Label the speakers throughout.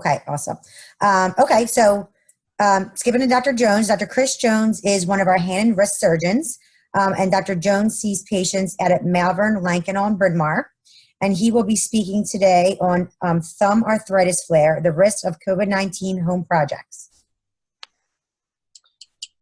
Speaker 1: Okay, awesome. Okay, so skipping to Dr. Jones. Dr. Chris Jones is one of our hand and wrist surgeons, and Dr. Jones sees patients at Malvern, Lankenau, and Bryn Mawr. And he will be speaking today on thumb arthritis flare, the risk of COVID-19 home projects.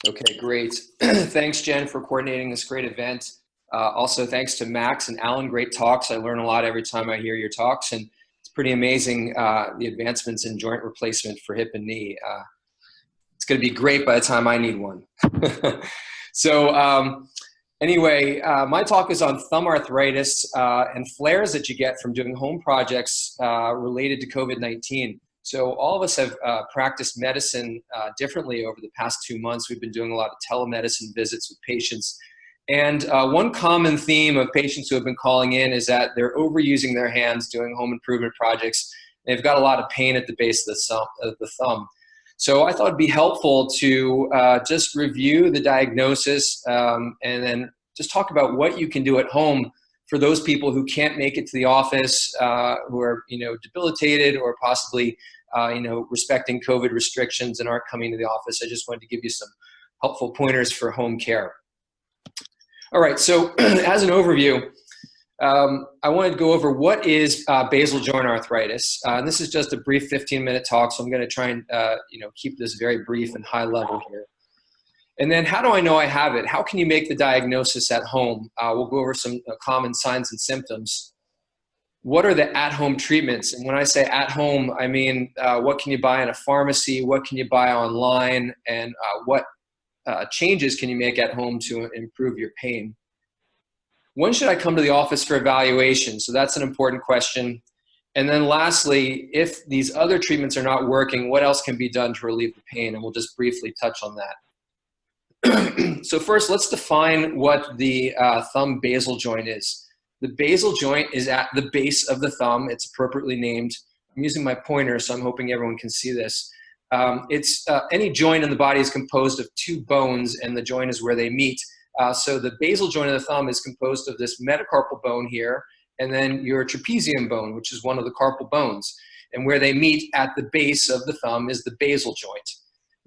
Speaker 2: Okay, great. Thanks, Jen, for coordinating this great event. Also, thanks to Max and Alan, great talks. I learn a lot every time I hear your talks, and it's pretty amazing the advancements in joint replacement for hip and knee. It's going to be great by the time I need one. So anyway, my talk is on thumb arthritis and flares that you get from doing home projects related to COVID-19. So all of us have practiced medicine differently over the past 2 months. We've been doing a lot of telemedicine visits with patients. And one common theme of patients who have been calling in is that they're overusing their hands doing home improvement projects. They've got a lot of pain at the base of the thumb. So I thought it'd be helpful to just review the diagnosis and then just talk about what you can do at home for those people who can't make it to the office, who are debilitated or possibly respecting COVID restrictions and aren't coming to the office. I just wanted to give you some helpful pointers for home care. All right, so as an overview, I wanted to go over what is basal joint arthritis. And this is just a brief 15-minute talk, so I'm going to try and keep this very brief and high level here. And then how do I know I have it? How can you make the diagnosis at home? We'll go over some common signs and symptoms. What are the at-home treatments? And when I say at home, I mean what can you buy in a pharmacy? What can you buy online? And what changes can you make at home to improve your pain? When should I come to the office for evaluation? So that's an important question. And then lastly, if these other treatments are not working, what else can be done to relieve the pain? And we'll just briefly touch on that. So first, let's define what the thumb basal joint is. The basal joint is at the base of the thumb. It's appropriately named. I'm using my pointer, so I'm hoping everyone can see this. Any joint in the body is composed of two bones, and the joint is where they meet. So the basal joint of the thumb is composed of this metacarpal bone here, and then your trapezium bone, which is one of the carpal bones. And where they meet at the base of the thumb is the basal joint.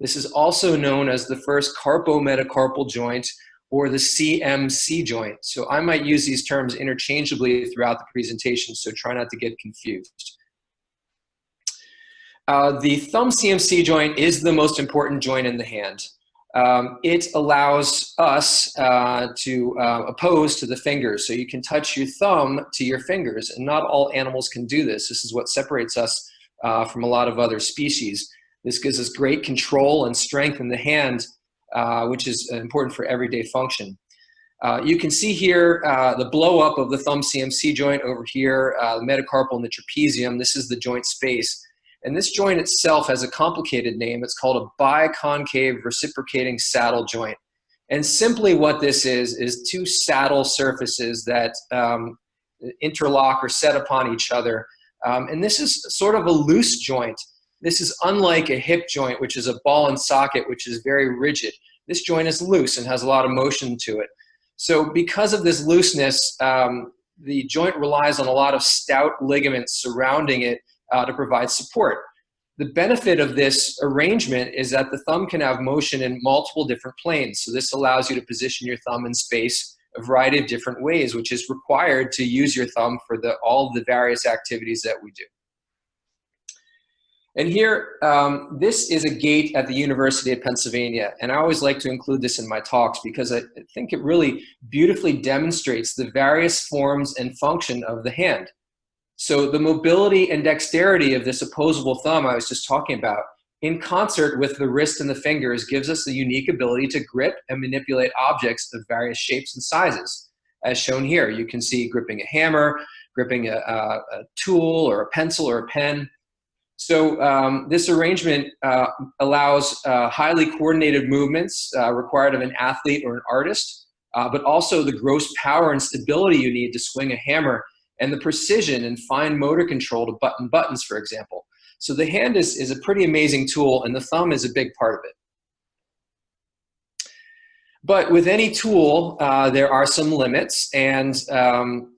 Speaker 2: This is also known as the first carpometacarpal joint, or the CMC joint. So I might use these terms interchangeably throughout the presentation, so try not to get confused. The thumb CMC joint is the most important joint in the hand. It allows us to oppose to the fingers. So you can touch your thumb to your fingers, and not all animals can do this. This is what separates us from a lot of other species. This gives us great control and strength in the hand, which is important for everyday function. You can see here the blow up of the thumb CMC joint over here, the metacarpal and the trapezium. This is the joint space. And this joint itself has a complicated name. It's called a biconcave reciprocating saddle joint. And simply what this is two saddle surfaces that interlock or set upon each other. And this is sort of a loose joint. This is unlike a hip joint, which is a ball and socket, which is very rigid. This joint is loose and has a lot of motion to it. So because of this looseness, the joint relies on a lot of stout ligaments surrounding it to provide support. The benefit of this arrangement is that the thumb can have motion in multiple different planes. So this allows you to position your thumb in space a variety of different ways, which is required to use your thumb for all of the various activities that we do. And here, this is a gate at the University of Pennsylvania. And I always like to include this in my talks because I think it really beautifully demonstrates the various forms and function of the hand. So the mobility and dexterity of this opposable thumb I was just talking about, in concert with the wrist and the fingers, gives us the unique ability to grip and manipulate objects of various shapes and sizes. As shown here, you can see gripping a hammer, gripping a tool or a pencil or a pen. So this arrangement allows highly coordinated movements required of an athlete or an artist, but also the gross power and stability you need to swing a hammer, and the precision and fine motor control to button buttons, for example. So the hand is a pretty amazing tool, and the thumb is a big part of it. But with any tool, there are some limits, and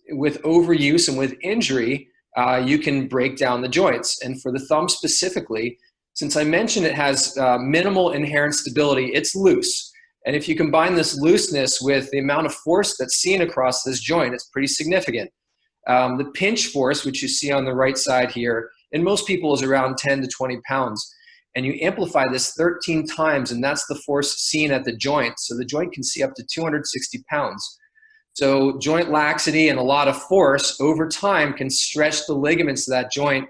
Speaker 2: with overuse and with injury, you can break down the joints. And for the thumb specifically, since I mentioned it has minimal inherent stability, it's loose. And if you combine this looseness with the amount of force that's seen across this joint, it's pretty significant. The pinch force, which you see on the right side here, in most people is around 10 to 20 pounds. And you amplify this 13 times, and that's the force seen at the joint. So the joint can see up to 260 pounds. So joint laxity and a lot of force over time can stretch the ligaments of that joint.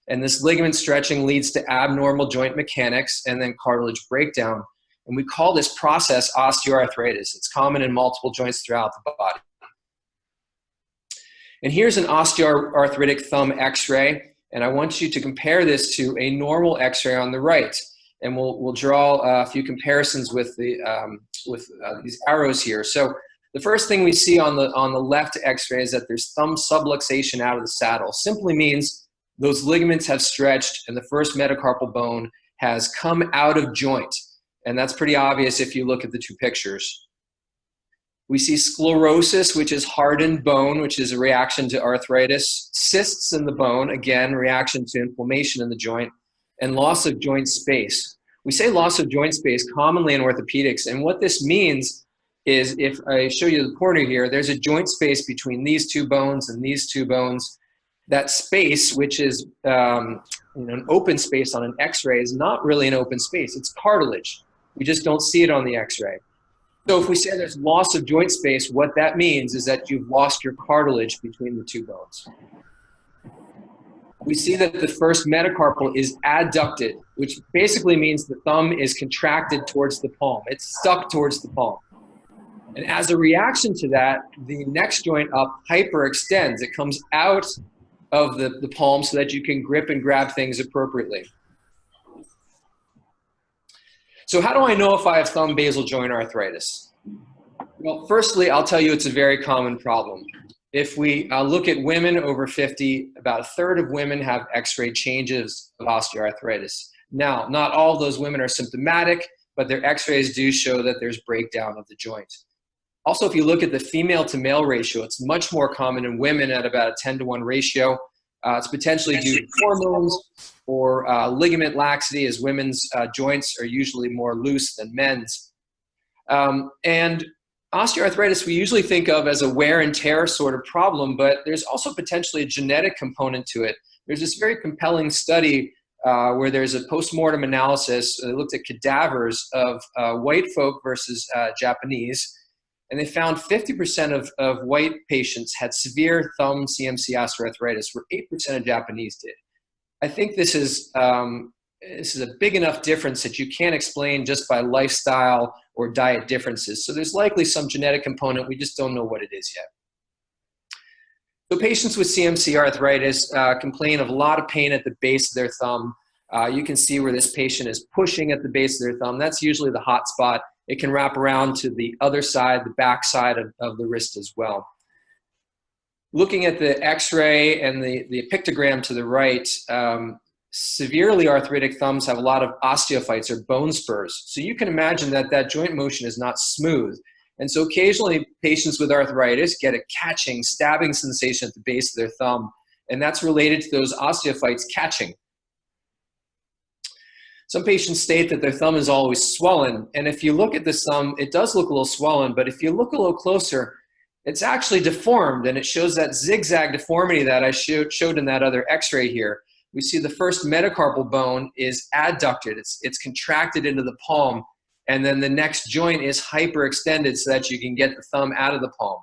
Speaker 2: And this ligament stretching leads to abnormal joint mechanics and then cartilage breakdown. And we call this process osteoarthritis. It's common in multiple joints throughout the body. And here's an osteoarthritic thumb x-ray. And I want you to compare this to a normal x-ray on the right. And we'll draw a few comparisons with these arrows here. So the first thing we see on the left x-ray is that there's thumb subluxation out of the saddle. Simply means those ligaments have stretched and the first metacarpal bone has come out of joint. And that's pretty obvious if you look at the two pictures. We see sclerosis, which is hardened bone, which is a reaction to arthritis. Cysts in the bone, again, reaction to inflammation in the joint. And loss of joint space. We say loss of joint space commonly in orthopedics. And what this means is, if I show you the pointer here, there's a joint space between these two bones and these two bones. That space, which is an open space on an x-ray, is not really an open space. It's cartilage. We just don't see it on the x-ray. So if we say there's loss of joint space, what that means is that you've lost your cartilage between the two bones. We see that the first metacarpal is adducted, which basically means the thumb is contracted towards the palm. It's stuck towards the palm. And as a reaction to that, the next joint up hyperextends. It comes out of the palm so that you can grip and grab things appropriately. So how do I know if I have thumb basal joint arthritis? Well, firstly, I'll tell you it's a very common problem. If we look at women over 50, about a third of women have x-ray changes of osteoarthritis. Now, not all of those women are symptomatic, but their x-rays do show that there's breakdown of the joint. Also, if you look at the female to male ratio, it's much more common in women at about a 10-to-1 ratio. It's potentially due to hormones or ligament laxity, as women's joints are usually more loose than men's. And osteoarthritis we usually think of as a wear and tear sort of problem, but there's also potentially a genetic component to it. There's this very compelling study where there's a post-mortem analysis. They looked at cadavers of white folk versus Japanese, and they found 50% of white patients had severe thumb CMC osteoarthritis, where 8% of Japanese did. I think this is a big enough difference that you can't explain just by lifestyle or diet differences. So there's likely some genetic component. We just don't know what it is yet. So patients with CMC arthritis complain of a lot of pain at the base of their thumb. You can see where this patient is pushing at the base of their thumb. That's usually the hot spot. It can wrap around to the other side, the back side of the wrist as well. Looking at the x-ray and the pictogram to the right, severely arthritic thumbs have a lot of osteophytes or bone spurs. So you can imagine that that joint motion is not smooth. And so occasionally patients with arthritis get a catching, stabbing sensation at the base of their thumb. And that's related to those osteophytes catching. Some patients state that their thumb is always swollen. And if you look at this thumb, it does look a little swollen, but if you look a little closer, it's actually deformed, and it shows that zigzag deformity that I showed in that other x-ray here. We see the first metacarpal bone is adducted. It's contracted into the palm, and then the next joint is hyperextended so that you can get the thumb out of the palm.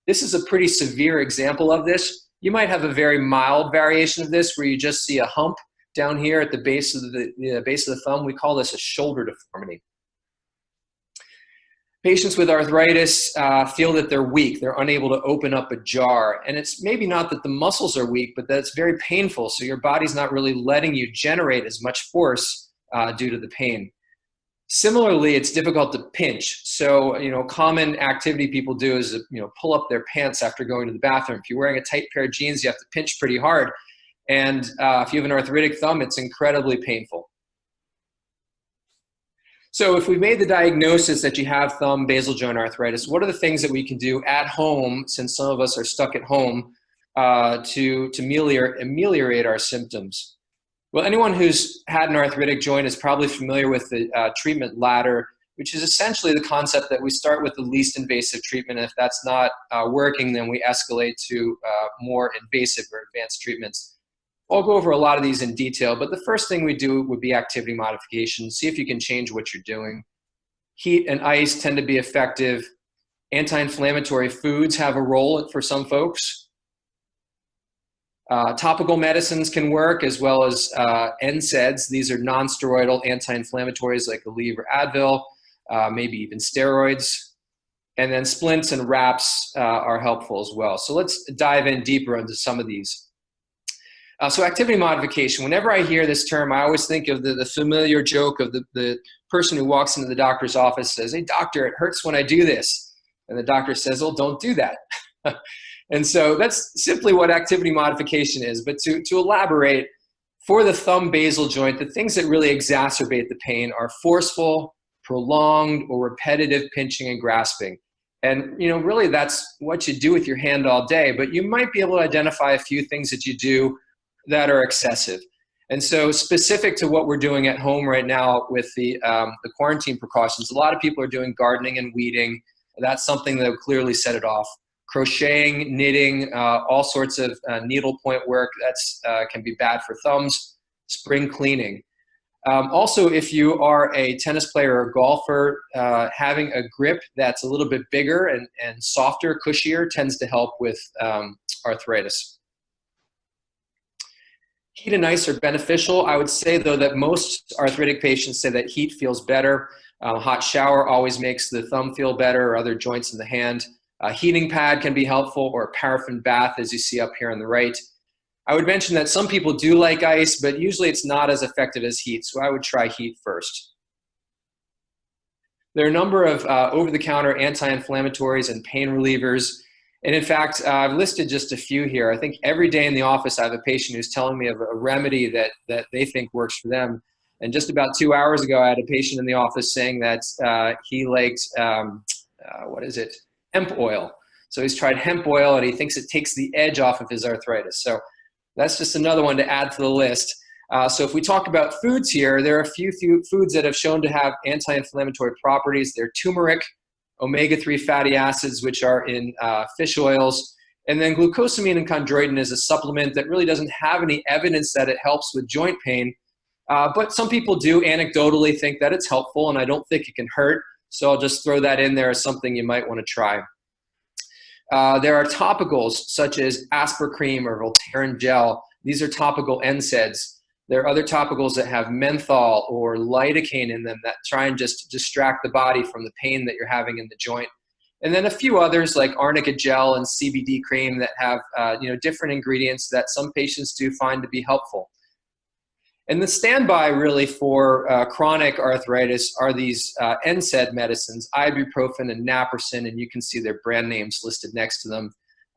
Speaker 2: This is a pretty severe example of this. You might have a very mild variation of this where you just see a hump down here at the base of the thumb. We call this a shoulder deformity. Patients with arthritis feel that they're weak. They're unable to open up a jar. And it's maybe not that the muscles are weak, but that it's very painful. So your body's not really letting you generate as much force due to the pain. Similarly, it's difficult to pinch. So, common activity people do is, pull up their pants after going to the bathroom. If you're wearing a tight pair of jeans, you have to pinch pretty hard. And if you have an arthritic thumb, it's incredibly painful. So if we made the diagnosis that you have thumb basal joint arthritis, what are the things that we can do at home, since some of us are stuck at home, to ameliorate our symptoms. Well, anyone who's had an arthritic joint is probably familiar with the treatment ladder, which is essentially the concept that we start with the least invasive treatment. And if that's not working, then we escalate to more invasive or advanced treatments. I'll go over a lot of these in detail, but the first thing we do would be activity modification. See if you can change what you're doing. Heat and ice tend to be effective. Anti-inflammatory foods have a role for some folks. Topical medicines can work, as well as NSAIDs. These are non-steroidal anti-inflammatories like Aleve or Advil, maybe even steroids. And then splints and wraps are helpful as well. So let's dive in deeper into some of these. So activity modification, whenever I hear this term, I always think of the familiar joke of the person who walks into the doctor's office, says, "Hey doctor, it hurts when I do this." And the doctor says, "Oh, don't do that." And so that's simply what activity modification is. But to elaborate, for the thumb basal joint, the things that really exacerbate the pain are forceful, prolonged, or repetitive pinching and grasping. And really that's what you do with your hand all day, but you might be able to identify a few things that you do that are excessive. And so specific to what we're doing at home right now with the quarantine precautions, a lot of people are doing gardening and weeding. That's something that would clearly set it off. Crocheting, knitting, all sorts of needlepoint work, that's can be bad for thumbs. Spring cleaning. Also, if you are a tennis player or golfer, having a grip that's a little bit bigger and softer, cushier, tends to help with arthritis. Heat and ice are beneficial. I would say, though, that most arthritic patients say that heat feels better. Hot shower always makes the thumb feel better, or other joints in the hand. A heating pad can be helpful, or a paraffin bath, as you see up here on the right. I would mention that some people do like ice, but usually it's not as effective as heat, so I would try heat first. There are a number of over-the-counter anti-inflammatories and pain relievers. And in fact, I've listed just a few here. I think every day in the office I have a patient who's telling me of a remedy that they think works for them. And just about 2 hours ago, I had a patient in the office saying that he liked, hemp oil. So he's tried hemp oil and he thinks it takes the edge off of his arthritis. So that's just another one to add to the list. So if we talk about foods here, there are a few foods that have shown to have anti-inflammatory properties. They're turmeric, omega-3 fatty acids, which are in fish oils, and then glucosamine and chondroitin is a supplement that really doesn't have any evidence that it helps with joint pain. But some people do anecdotally think that it's helpful, and I don't think it can hurt. So I'll just throw that in there as something you might want to try. There are topicals such as Aspercreme or Voltaren gel. These are topical NSAIDs. There are other topicals that have menthol or lidocaine in them that try and just distract the body from the pain that you're having in the joint. And then a few others like arnica gel and CBD cream that have different ingredients that some patients do find to be helpful. And the standby really for chronic arthritis are these NSAID medicines, ibuprofen and naproxen, and you can see their brand names listed next to them.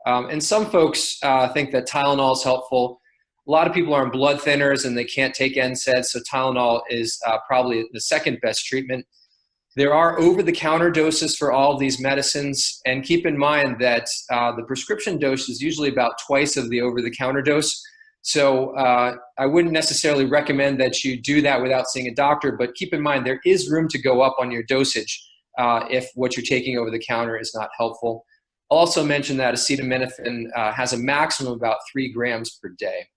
Speaker 2: And some folks think that Tylenol is helpful. A lot of people are on blood thinners and they can't take NSAIDs, so Tylenol is probably the second best treatment. There are over-the-counter doses for all of these medicines, and keep in mind that the prescription dose is usually about twice of the over-the-counter dose. So I wouldn't necessarily recommend that you do that without seeing a doctor, but keep in mind there is room to go up on your dosage if what you're taking over the counter is not helpful. I'll also mention that acetaminophen has a maximum of about 3 grams per day.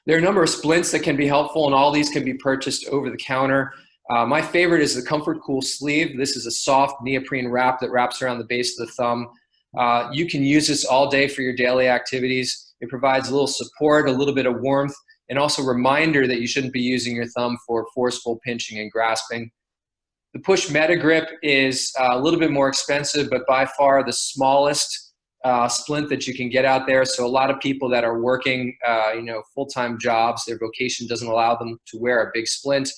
Speaker 2: There are a number of splints that can be helpful, and all these can be purchased over the counter. My favorite is the Comfort Cool Sleeve. This is a soft neoprene wrap that wraps around the base of the thumb. You can use this all day for your daily activities. It provides a little support, a little bit of warmth, and also a reminder that you shouldn't be using your thumb for forceful pinching and grasping. The Push Metagrip is a little bit more expensive, but by far the smallest splint that you can get out there. So a lot of people that are working full-time jobs, their vocation doesn't allow them to wear a big splint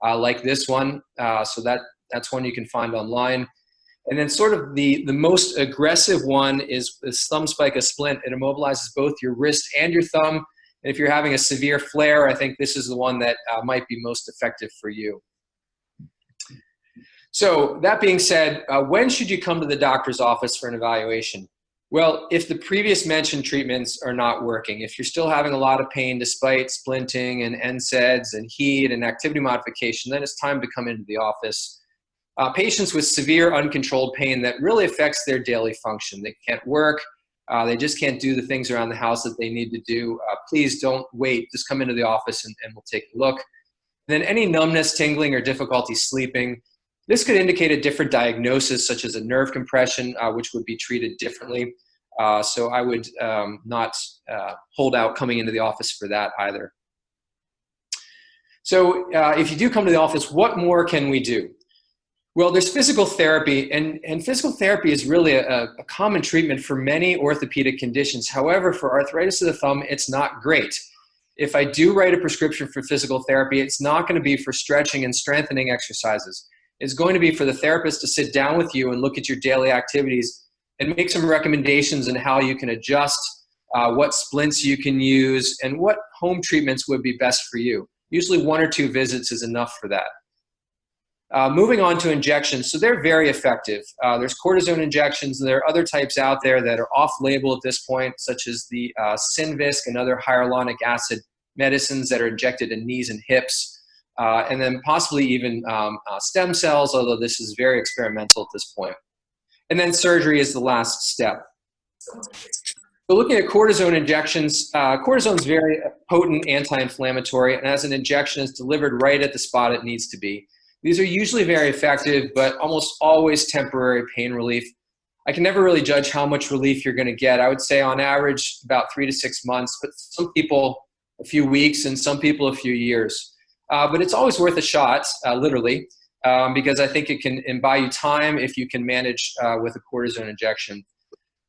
Speaker 2: like this one. So that's one you can find online. And then sort of the most aggressive one is the Thumb Spica Splint. It immobilizes both your wrist and your thumb. And if you're having a severe flare, I think this is the one that might be most effective for you. So that being said, when should you come to the doctor's office for an evaluation? Well, if the previous mentioned treatments are not working, if you're still having a lot of pain despite splinting and NSAIDs and heat and activity modification, then it's time to come into the office. Patients with severe uncontrolled pain that really affects their daily function. They can't work, they just can't do the things around the house that they need to do. Please don't wait, just come into the office and we'll take a look. Then any numbness, tingling, or difficulty sleeping. This could indicate a different diagnosis, such as a nerve compression, which would be treated differently. So I would not hold out coming into the office for that either. So if you do come to the office, what more can we do? Well, there's physical therapy, and physical therapy is really a common treatment for many orthopedic conditions. However, for arthritis of the thumb, it's not great. If I do write a prescription for physical therapy, it's not going to be for stretching and strengthening exercises. It's going to be for the therapist to sit down with you and look at your daily activities and make some recommendations on how you can adjust, what splints you can use, and what home treatments would be best for you. Usually 1 or 2 visits is enough for that. Moving on to injections, so they're very effective. There's cortisone injections, and there are other types out there that are off-label at this point, such as the Synvisc and other hyaluronic acid medicines that are injected in knees and hips, and then possibly even stem cells, although this is very experimental at this point. And then surgery is the last step. So looking at cortisone injections, cortisone is very potent anti-inflammatory, and as an injection is delivered right at the spot it needs to be. These are usually very effective, but almost always temporary pain relief. I can never really judge how much relief you're going to get. I would say on average about 3 to 6 months, but some people a few weeks and some people a few years. But it's always worth a shot, literally, because I think it can buy you time if you can manage with a cortisone injection.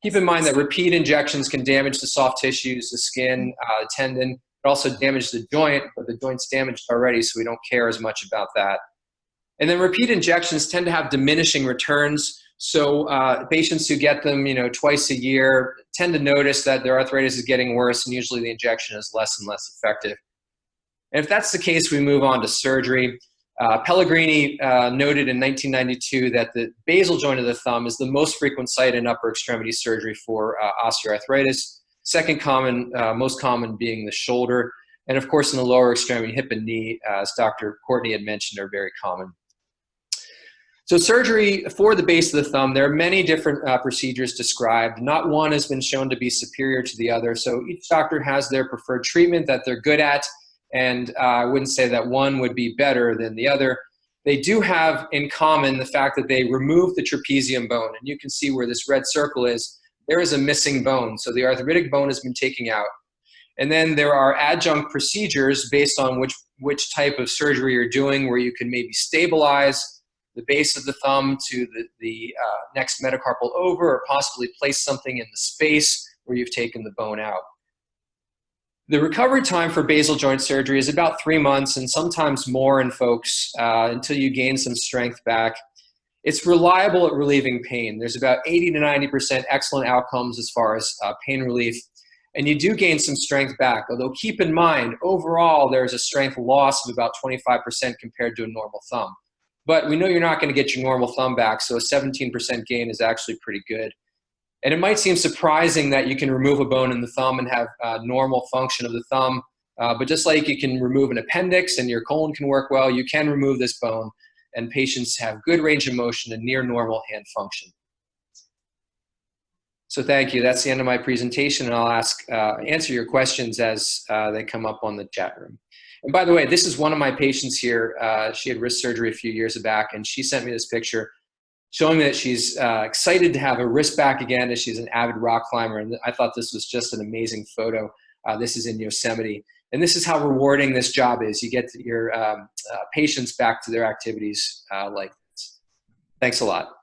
Speaker 2: Keep in mind that repeat injections can damage the soft tissues, the skin, the tendon. It also damage the joint, but the joint's damaged already, so we don't care as much about that. And then repeat injections tend to have diminishing returns. So patients who get them, twice a year tend to notice that their arthritis is getting worse, and usually the injection is less and less effective. And if that's the case, we move on to surgery. Pellegrini noted in 1992 that the basal joint of the thumb is the most frequent site in upper extremity surgery for osteoarthritis. Second common, most common being the shoulder. And of course, in the lower extremity, hip and knee, as Dr. Courtney had mentioned, are very common. So surgery for the base of the thumb, there are many different procedures described. Not one has been shown to be superior to the other. So each doctor has their preferred treatment that they're good at. And I wouldn't say that one would be better than the other. They do have in common the fact that they remove the trapezium bone. And you can see where this red circle is. There is a missing bone. So the arthritic bone has been taken out. And then there are adjunct procedures based on which type of surgery you're doing, where you can maybe stabilize the base of the thumb to the next metacarpal over, or possibly place something in the space where you've taken the bone out. The recovery time for basal joint surgery is about 3 months, and sometimes more in folks until you gain some strength back. It's reliable at relieving pain. There's about 80 to 90% excellent outcomes as far as pain relief. And you do gain some strength back, although keep in mind, overall, there's a strength loss of about 25% compared to a normal thumb. But we know you're not going to get your normal thumb back, so a 17% gain is actually pretty good. And it might seem surprising that you can remove a bone in the thumb and have normal function of the thumb, but just like you can remove an appendix and your colon can work well, you can remove this bone, and patients have good range of motion and near normal hand function. So thank you. That's the end of my presentation, and I'll answer your questions as they come up on the chat room. And by the way, this is one of my patients here. She had wrist surgery a few years back, and she sent me this picture showing me that she's excited to have her wrist back again, as she's an avid rock climber. And I thought this was just an amazing photo. This is in Yosemite. And this is how rewarding this job is. You get your patients back to their activities like this. Thanks a lot.